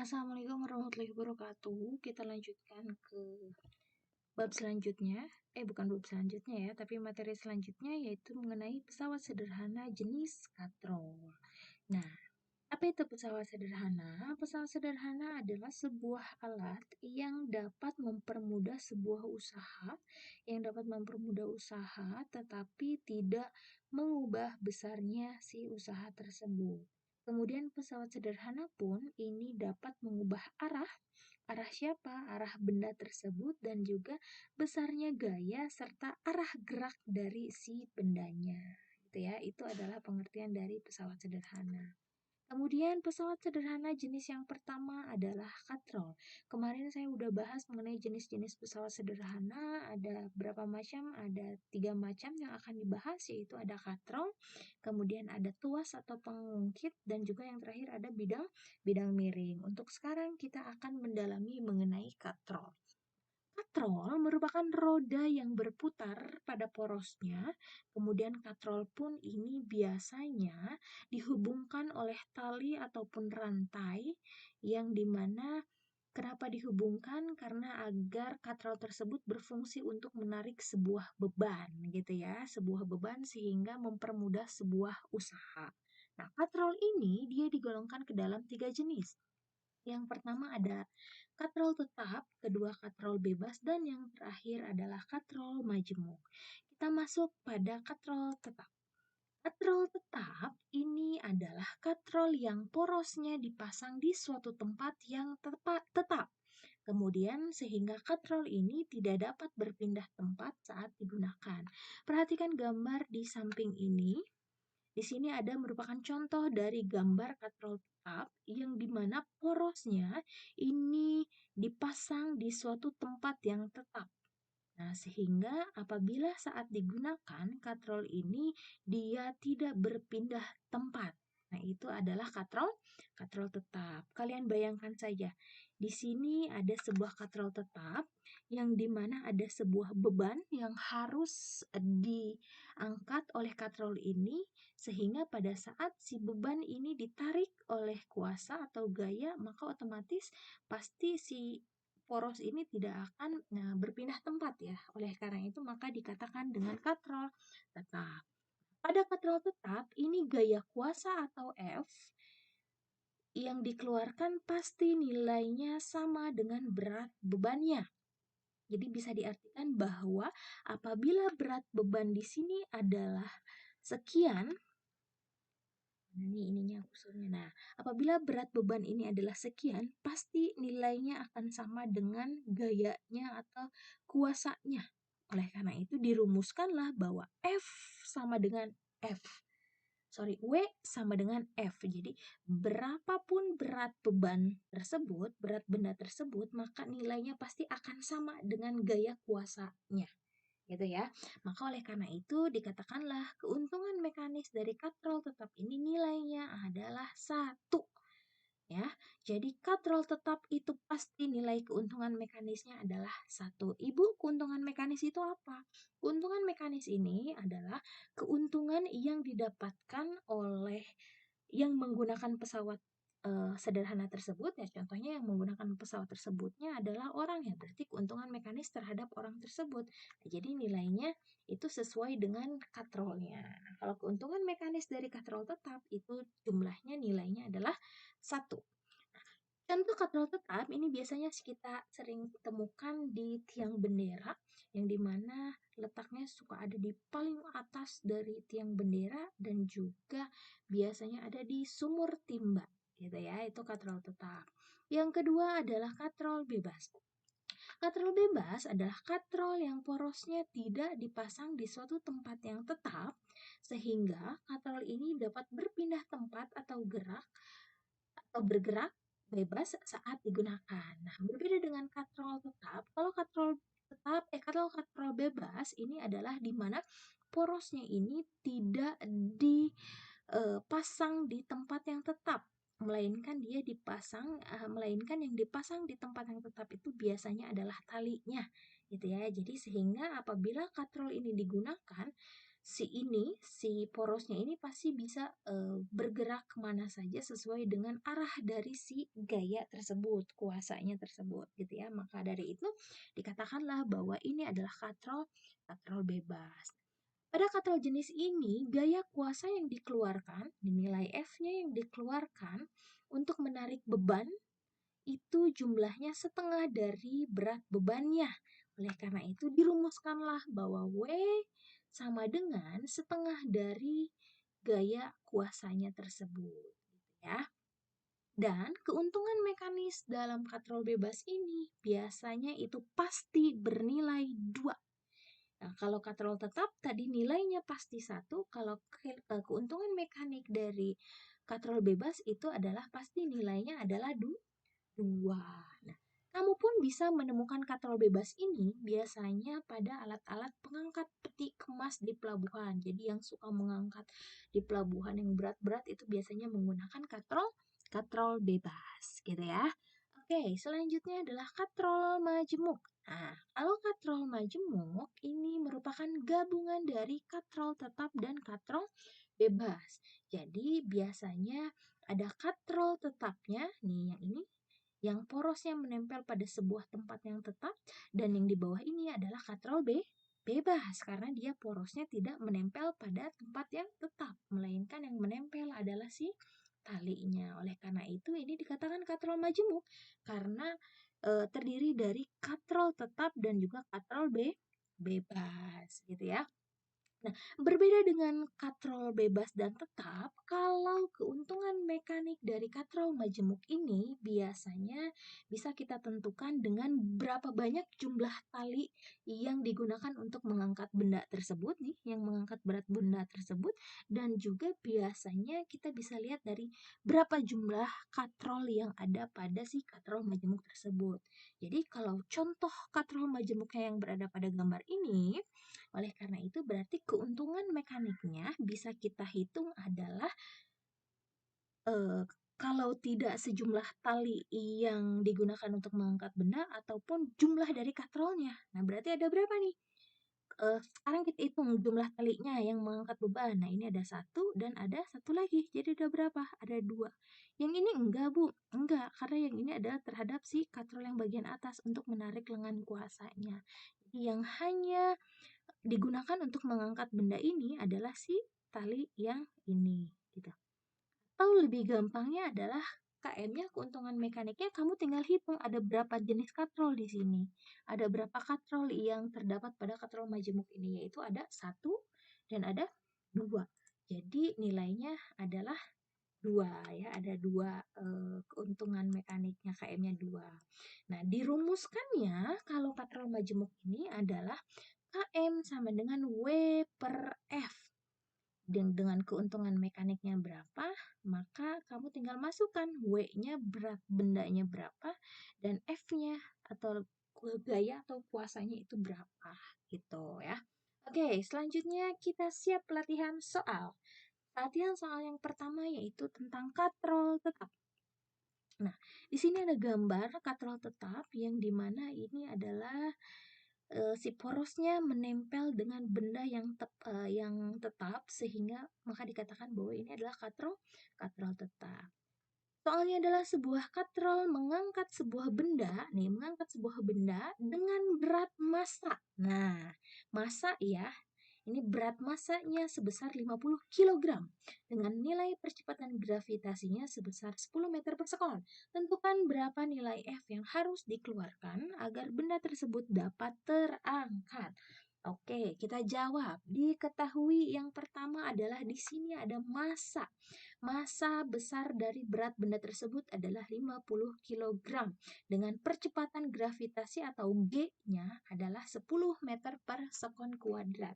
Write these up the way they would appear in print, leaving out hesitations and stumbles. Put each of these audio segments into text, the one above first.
Assalamualaikum warahmatullahi wabarakatuh. Kita lanjutkan ke bab selanjutnya. Bukan bab selanjutnya ya, tapi materi selanjutnya yaitu mengenai pesawat sederhana jenis katrol. Nah, apa itu pesawat sederhana? Pesawat sederhana adalah sebuah alat yang dapat mempermudah sebuah usaha, tetapi tidak mengubah besarnya si usaha tersebut. Kemudian pesawat sederhana pun ini dapat mengubah arah siapa? Arah benda tersebut dan juga besarnya gaya serta arah gerak dari si bendanya. Gitu ya, itu adalah pengertian dari pesawat sederhana. Kemudian pesawat sederhana jenis yang pertama adalah katrol. Kemarin saya udah bahas mengenai jenis-jenis pesawat sederhana, ada berapa macam? Ada 3 macam yang akan dibahas, yaitu ada katrol, kemudian ada tuas atau pengungkit, dan juga yang terakhir ada bidang miring. Untuk sekarang kita akan mendalami mengenai katrol. Katrol merupakan roda yang berputar pada porosnya, kemudian katrol pun ini biasanya dihubungkan oleh tali ataupun rantai yang dimana kenapa dihubungkan? Karena agar katrol tersebut berfungsi untuk menarik sebuah beban gitu ya, sebuah beban sehingga mempermudah sebuah usaha. Nah, katrol ini dia digolongkan ke dalam 3 jenis. Yang pertama ada katrol tetap, kedua katrol bebas, dan yang terakhir adalah katrol majemuk. Kita masuk pada katrol tetap. Katrol tetap ini adalah katrol yang porosnya dipasang di suatu tempat yang tetap. Kemudian sehingga katrol ini tidak dapat berpindah tempat saat digunakan. Perhatikan gambar di samping ini. Di sini ada merupakan contoh dari gambar katrol tetap yang dimana porosnya ini dipasang di suatu tempat yang tetap. Nah, sehingga apabila saat digunakan katrol ini dia tidak berpindah tempat. Nah, itu adalah katrol tetap. Kalian bayangkan saja, di sini ada sebuah katrol tetap yang dimana ada sebuah beban yang harus diangkat oleh katrol ini, sehingga pada saat si beban ini ditarik oleh kuasa atau gaya, maka otomatis pasti si poros ini tidak akan berpindah tempat ya. Oleh karena itu maka dikatakan dengan katrol tetap. Pada katrol tetap ini gaya kuasa atau F yang dikeluarkan pasti nilainya sama dengan berat bebannya. Jadi bisa diartikan bahwa apabila berat beban di sini adalah sekian, ininya kursornya. Nah, apabila berat beban ini adalah sekian, pasti nilainya akan sama dengan gayanya atau kuasanya. Oleh karena itu dirumuskanlah bahwa F sama dengan W sama dengan F. Jadi berapapun berat beban tersebut, berat benda tersebut, maka nilainya pasti akan sama dengan gaya kuasanya. Gitu ya. Maka oleh karena itu dikatakanlah keuntungan mekanis dari katrol tetap ini nilainya adalah 1. Ya. Jadi katrol tetap itu pasti nilai keuntungan mekanisnya adalah 1. Ibu, keuntungan mekanis itu apa? Keuntungan mekanis ini adalah keuntungan yang didapatkan oleh yang menggunakan pesawat sederhana tersebut ya, contohnya yang menggunakan pesawat tersebutnya adalah orang ya, berarti keuntungan mekanis terhadap orang tersebut. Nah, jadi nilainya itu sesuai dengan katrolnya. Nah, kalau keuntungan mekanis dari katrol tetap itu jumlahnya nilainya adalah 1. Contoh katrol tetap ini biasanya kita sering temukan di tiang bendera yang dimana letaknya suka ada di paling atas dari tiang bendera dan juga biasanya ada di sumur timba gitu ya, itu katrol tetap. Yang kedua adalah katrol bebas. Katrol bebas adalah katrol yang porosnya tidak dipasang di suatu tempat yang tetap sehingga katrol ini dapat berpindah tempat atau bergerak bebas saat digunakan. Nah, berbeda dengan katrol tetap, kalau katrol bebas ini adalah di mana porosnya ini tidak dipasang di tempat yang tetap, melainkan yang dipasang di tempat yang tetap itu biasanya adalah talinya gitu ya. Jadi sehingga apabila katrol ini digunakan si porosnya ini pasti bisa bergerak kemana saja sesuai dengan arah dari si gaya tersebut, kuasanya tersebut gitu ya. Maka dari itu dikatakanlah bahwa ini adalah katrol bebas. Pada katrol jenis ini, gaya kuasa yang dikeluarkan, nilai F-nya yang dikeluarkan untuk menarik beban itu jumlahnya setengah dari berat bebannya. Oleh karena itu dirumuskanlah bahwa W sama dengan setengah dari gaya kuasanya tersebut. Gitu ya. Dan keuntungan mekanis dalam katrol bebas ini biasanya itu pasti bernilai 2. Nah, kalau katrol tetap tadi nilainya pasti 1, kalau keuntungan mekanik dari katrol bebas itu adalah pasti nilainya adalah 2. Nah, kamu pun bisa menemukan katrol bebas ini biasanya pada alat-alat pengangkat peti kemas di pelabuhan. Jadi yang suka mengangkat di pelabuhan yang berat-berat itu biasanya menggunakan katrol bebas, gitu ya. Oke, selanjutnya adalah katrol majemuk. Nah, kalau katrol majemuk ini merupakan gabungan dari katrol tetap dan katrol bebas. Jadi biasanya ada katrol tetapnya, nih yang ini, yang porosnya menempel pada sebuah tempat yang tetap, dan yang di bawah ini adalah katrol bebas karena dia porosnya tidak menempel pada tempat yang tetap, melainkan yang menempel adalah si talinya. Oleh karena itu ini dikatakan katrol majemuk karena terdiri dari katrol tetap dan juga katrol bebas gitu ya. Nah, berbeda dengan katrol bebas dan tetap, kalau keuntungan mekanik dari katrol majemuk ini biasanya bisa kita tentukan dengan berapa banyak jumlah tali yang digunakan untuk mengangkat benda tersebut nih, yang mengangkat berat benda tersebut, dan juga biasanya kita bisa lihat dari berapa jumlah katrol yang ada pada si katrol majemuk tersebut. Jadi kalau contoh katrol majemuknya yang berada pada gambar ini, oleh karena itu berarti keuntungan mekaniknya bisa kita hitung adalah kalau tidak sejumlah tali yang digunakan untuk mengangkat benda ataupun jumlah dari katrolnya. Nah, berarti ada berapa nih? Sekarang kita hitung jumlah talinya yang mengangkat beban. Nah, ini ada 1 dan ada 1 lagi. Jadi ada berapa? Ada 2. Yang ini enggak, Bu. Enggak, karena yang ini adalah terhadap si katrol yang bagian atas untuk menarik lengan kuasanya. Jadi yang hanya digunakan untuk mengangkat benda ini adalah si tali yang ini gitu. Atau lebih gampangnya adalah KM-nya, keuntungan mekaniknya, kamu tinggal hitung ada berapa jenis katrol di sini. Ada berapa katrol yang terdapat pada katrol majemuk ini, yaitu ada 1 dan ada 2. Jadi nilainya adalah 2 ya, ada 2 keuntungan mekaniknya, KM-nya 2. Nah, dirumuskannya kalau katrol majemuk ini adalah KM sama dengan W per F. Dan dengan keuntungan mekaniknya berapa, maka kamu tinggal masukkan W-nya berat bendanya berapa dan F-nya atau gaya atau kuasanya itu berapa gitu ya. Oke, selanjutnya kita siap latihan soal. Latihan soal yang pertama yaitu tentang katrol tetap. Nah, di sini ada gambar katrol tetap yang dimana ini adalah si porosnya menempel dengan benda yang tetap sehingga maka dikatakan bahwa ini adalah katrol tetap. Soalnya adalah sebuah katrol mengangkat sebuah benda, mengangkat sebuah benda dengan berat massa. Nah, massa ya, ini berat massanya sebesar 50 kg dengan nilai percepatan gravitasinya sebesar 10 meter per sekon. Tentukan berapa nilai F yang harus dikeluarkan agar benda tersebut dapat terangkat. Oke, kita jawab. Diketahui yang pertama adalah di sini ada massa. Massa besar dari berat benda tersebut adalah 50 kg dengan percepatan gravitasi atau G-nya adalah 10 meter per sekon kuadrat.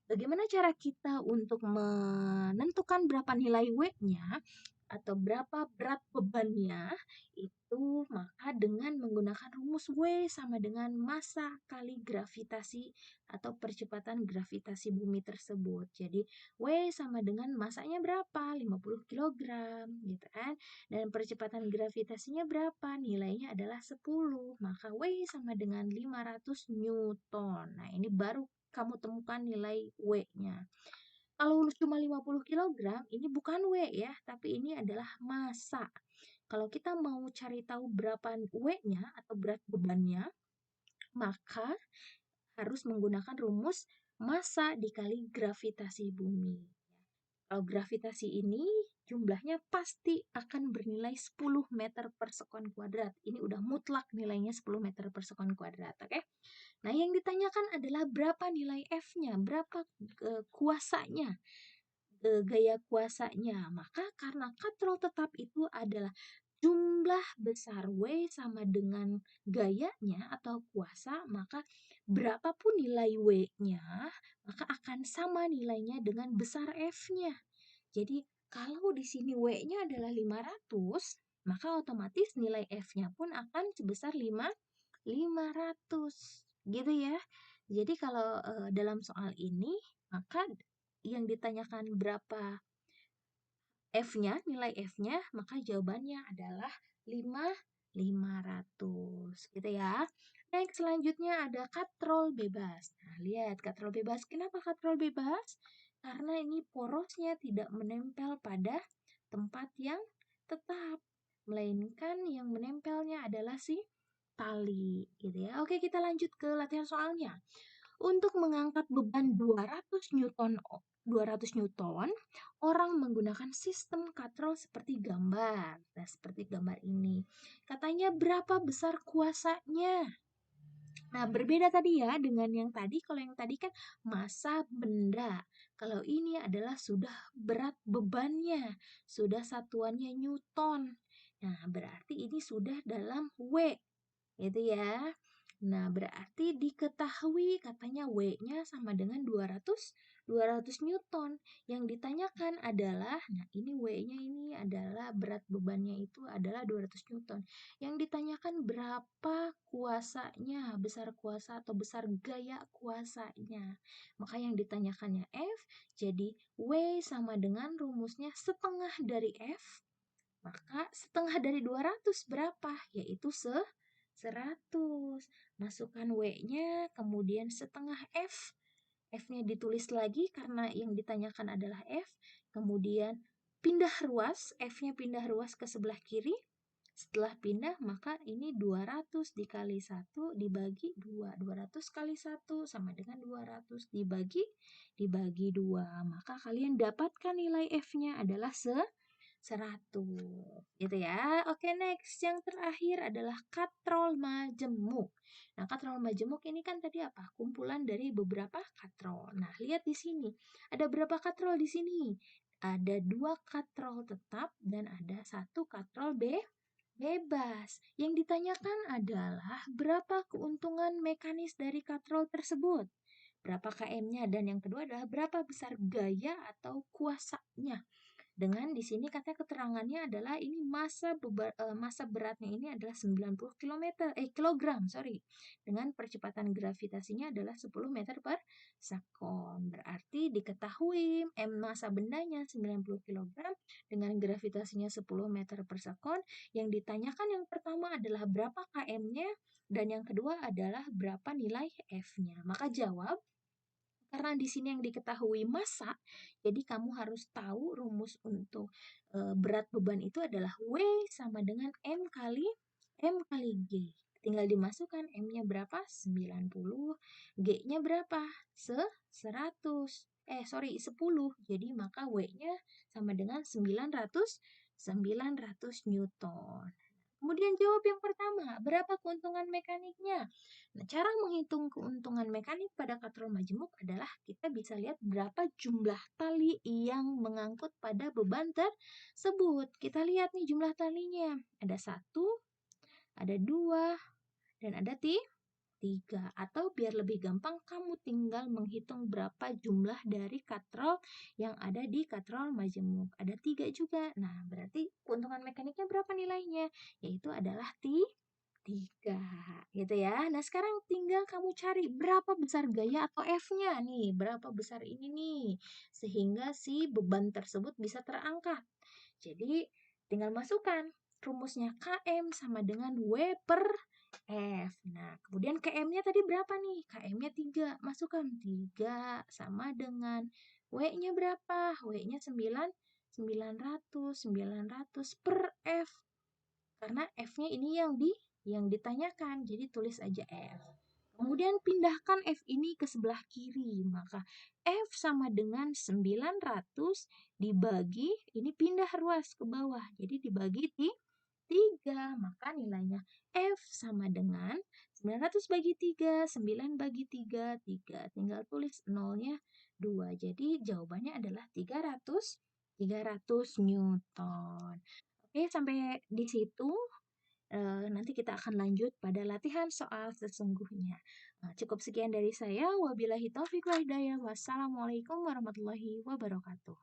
Bagaimana cara kita untuk menentukan berapa nilai W-nya atau berapa berat bebannya? Itu maka dengan menggunakan rumus W sama dengan massa kali gravitasi atau percepatan gravitasi bumi tersebut. Jadi W sama dengan massanya berapa? 50 kg gitu kan. Dan percepatan gravitasinya berapa? Nilainya adalah 10. Maka W sama dengan 500 Newton. Nah, ini baru kamu temukan nilai W-nya. Kalau cuma 50 kg, ini bukan W ya, tapi ini adalah massa. Kalau kita mau cari tahu berapa W-nya atau berat bebannya, maka harus menggunakan rumus massa dikali gravitasi bumi. Kalau gravitasi ini jumlahnya pasti akan bernilai 10 meter per sekon kuadrat. Ini udah mutlak nilainya 10 meter per sekon kuadrat, oke? Nah, yang ditanyakan adalah berapa nilai F-nya, berapa kuasanya, gaya kuasanya. Maka karena katrol tetap itu adalah jumlah besar W sama dengan gayanya atau kuasa, maka berapapun nilai W-nya, maka akan sama nilainya dengan besar F-nya. Jadi kalau di sini W-nya adalah 500, maka otomatis nilai F-nya pun akan sebesar 500. Gitu ya. Jadi kalau dalam soal ini, maka yang ditanyakan berapa F-nya, nilai F-nya, maka jawabannya adalah 500 gitu ya. Next, selanjutnya ada katrol bebas. Nah, lihat katrol bebas. Kenapa katrol bebas? Karena ini porosnya tidak menempel pada tempat yang tetap, melainkan yang menempelnya adalah si tali gitu ya. Oke, kita lanjut ke latihan soalnya. Untuk mengangkat beban 200 Newton, orang menggunakan sistem katrol seperti gambar. Nah, seperti gambar ini. Katanya berapa besar kuasanya? Nah, berbeda tadi ya dengan yang tadi. Kalau yang tadi kan massa benda. Kalau ini adalah sudah berat bebannya, sudah satuannya Newton. Nah, berarti ini sudah dalam W, gitu ya. Nah, berarti diketahui katanya W-nya sama dengan 200 Newton. Yang ditanyakan adalah, nah ini W-nya ini adalah berat bebannya itu adalah 200 Newton. Yang ditanyakan berapa kuasanya, besar kuasa atau besar gaya kuasanya. Maka yang ditanyakannya F, jadi W sama dengan rumusnya setengah dari F, maka setengah dari 200 berapa? Yaitu 100. Masukkan W-nya, kemudian setengah F. F-nya ditulis lagi karena yang ditanyakan adalah F. Kemudian pindah ruas, F-nya pindah ruas ke sebelah kiri. Setelah pindah, maka ini 200 dikali 1 dibagi 2. 200 kali 1 sama dengan 200 dibagi 2. Maka kalian dapatkan nilai F-nya adalah 100 gitu ya. Oke, next yang terakhir adalah katrol majemuk. Nah, katrol majemuk ini kan tadi apa? Kumpulan dari beberapa katrol. Nah, lihat di sini. Ada berapa katrol di sini? Ada 2 katrol tetap dan ada 1 katrol bebas. Yang ditanyakan adalah berapa keuntungan mekanis dari katrol tersebut? Berapa km-nya? Dan yang kedua adalah berapa besar gaya atau kuasanya? Dengan di sini katanya keterangannya adalah ini massa beratnya ini adalah 90 kilogram, sorry. Dengan percepatan gravitasinya adalah 10 meter per sekon. Berarti diketahui massa bendanya 90 kilogram dengan gravitasinya 10 meter per sekon. Yang ditanyakan yang pertama adalah berapa km-nya dan yang kedua adalah berapa nilai F-nya. Maka jawab, karena di sini yang diketahui massa, jadi kamu harus tahu rumus untuk berat beban itu adalah W sama dengan M kali G. Tinggal dimasukkan M-nya berapa? 90. G-nya berapa? 100. 10. Jadi maka W-nya sama dengan 900 Newton. Kemudian jawab yang pertama, berapa keuntungan mekaniknya? Nah, cara menghitung keuntungan mekanik pada katrol majemuk adalah kita bisa lihat berapa jumlah tali yang mengangkut pada beban tersebut. Kita lihat nih jumlah talinya. Ada 1, ada 2, dan ada 3. Atau biar lebih gampang, kamu tinggal menghitung berapa jumlah dari katrol yang ada di katrol majemuk. Ada 3 juga. Nah, berarti keuntungan mekaniknya berapa nilainya? Yaitu adalah 3 gitu ya. Nah, sekarang tinggal kamu cari berapa besar gaya atau F-nya nih, berapa besar ini nih, sehingga si beban tersebut bisa terangkat. Jadi, tinggal masukkan rumusnya km sama dengan W per F. Nah, kemudian km-nya tadi berapa nih? km-nya 3. Masukkan 3 sama dengan W-nya berapa? W-nya 900 per F. Karena F-nya ini yang ditanyakan, jadi tulis aja F. Kemudian pindahkan F ini ke sebelah kiri, maka F sama dengan 900 dibagi, ini pindah ruas ke bawah, jadi dibagi 3, maka nilainya F sama dengan 900 bagi 3, 9 bagi 3, 3. Tinggal tulis nolnya 2. Jadi jawabannya adalah 300 Newton. Oke, sampai di situ. Nanti kita akan lanjut pada latihan soal sesungguhnya. Cukup sekian dari saya. Wabillahi taufiq wal hidayah. Wassalamualaikum warahmatullahi wabarakatuh.